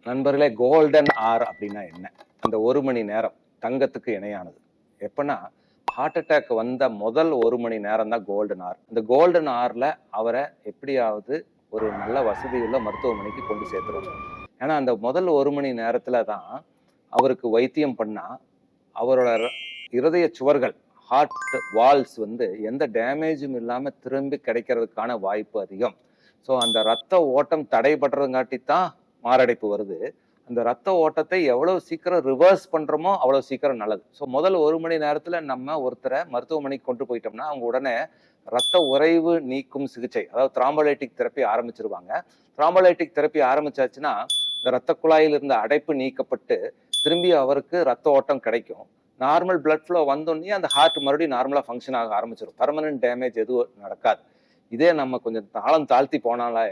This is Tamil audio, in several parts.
நண்பர்களே, கோல்டன் ஆர் அப்படின்னா என்ன? அந்த 1 மணி நேரம் தங்கத்துக்கு இணையானது. எப்பன்னா ஹார்ட் அட்டாக் வந்த முதல் 1 மணி நேரம் தான் கோல்டன் ஆர். இந்த கோல்டன் ஆர்ல அவரை எப்படியாவது ஒரு நல்ல வசதியுள்ள மருத்துவமனைக்கு கொண்டு சேர்த்துரும். ஏன்னா அந்த முதல் 1 மணி நேரத்துல தான் அவருக்கு வைத்தியம் பண்ணா அவரோட இருதய சுவர்கள், ஹார்ட் வால்ஸ் எந்த டேமேஜும் இல்லாம திரும்பி கிடைக்கிறதுக்கான வாய்ப்பு அதிகம். ஸோ அந்த ரத்த ஓட்டம் தடைபடுறதுங்காட்டி தான் மாரடைப்பு வருது. அந்த ரத்த ஓட்டத்தை எவ்வளவு சீக்கிரம் ரிவர்ஸ் பண்றோமோ அவ்வளவு சீக்கிரம் நல்லது. ஸோ முதல் 1 மணி நேரத்துல நம்ம ஒருத்தரை மருத்துவமனைக்கு கொண்டு போயிட்டோம்னா அவங்க உடனே ரத்த உறைவு நீக்கும் சிகிச்சை, அதாவது த்ராம்போலைட்டிக் தெரப்பி ஆரம்பிச்சிருவாங்க. த்ராம்போலைட்டிக் தெரப்பி ஆரம்பிச்சாச்சுன்னா இந்த ரத்த குழாயில் இருந்த அடைப்பு நீக்கப்பட்டு திரும்பி அவருக்கு ரத்த ஓட்டம் கிடைக்கும். நார்மல் பிளட் ஃப்ளோ வந்தோடனே அந்த ஹார்ட் மறுபடியும் நார்மலா ஃபங்க்ஷன் ஆக ஆரம்பிச்சிடும். பர்மனன்ட் டேமேஜ் எதுவும் நடக்காது. இதே நம்ம கொஞ்சம் தாளம் தாழ்த்தி போனாலே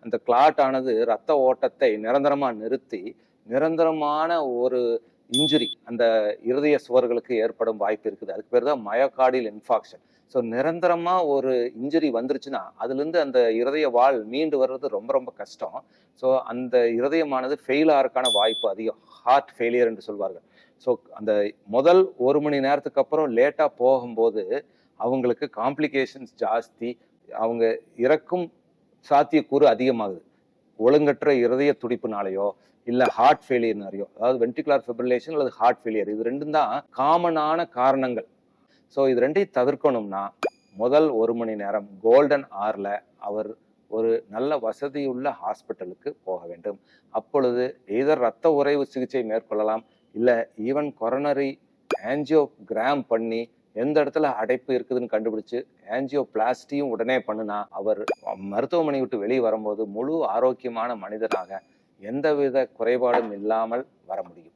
அந்த கிளாட் ஆனது ரத்த ஓட்டத்தை நிரந்தரமா நிறுத்தி நிரந்தரமான ஒரு இன்ஜுரி அந்த இருதய சுவர்களுக்கு ஏற்படும் வாய்ப்பு இருக்குது. அதுக்கு பேர் தான் மயோகார்டியல் இன்ஃபாக்ஷன். ஸோ நிரந்தரமா ஒரு இன்ஜுரி வந்துருச்சுன்னா அதுல இருந்து அந்த இருதய வால் மீண்டு வர்றது ரொம்ப ரொம்ப கஷ்டம். ஸோ அந்த இருதயமானது ஃபெயில் ஆகிறதுக்கான வாய்ப்பு அதிகம். ஹார்ட் ஃபெயிலியர் என்று சொல்வார்கள். ஸோ அந்த முதல் 1 மணி நேரத்துக்கு அப்புறம் லேட்டா போகும்போது அவங்களுக்கு காம்ப்ளிகேஷன்ஸ் ஜாஸ்தி, அவங்க இறக்கும் சாத்தியக்கூறு அதிகமாகுது. ஒழுங்கற்ற இருதய துடிப்புனாலேயோ இல்ல ஹார்ட் ஃபெயிலியர்னாலையோ, அதாவது வென்ட்ரிகுலர் ஃபிப்ரிலேஷன் அல்லது ஹார்ட் ஃபெயிலியர், இது ரெண்டும் தான் காமனான காரணங்கள். ஸோ இது ரெண்டையும் தவிர்க்கணும்னா முதல் 1 மணி நேரம் கோல்டன் ஆர்ல அவர் ஒரு நல்ல வசதியுள்ள ஹாஸ்பிட்டலுக்கு போக வேண்டும். அப்பொழுது எதர் ரத்த உறைவு சிகிச்சை மேற்கொள்ளலாம், இல்ல ஈவன் கொரோனரி ஆஞ்சியோகிராம் பண்ணி எந்த இடத்துல அடைப்பு இருக்குதுன்னு கண்டுபிடிச்சு ஆஞ்சியோபிளாஸ்டியும் உடனே பண்ணுனா அவர் மருத்துவமனை விட்டு வெளியே வரும்போது முழு ஆரோக்கியமான மனிதனாக எந்தவித குறைபாடும் இல்லாமல் வர முடியும்.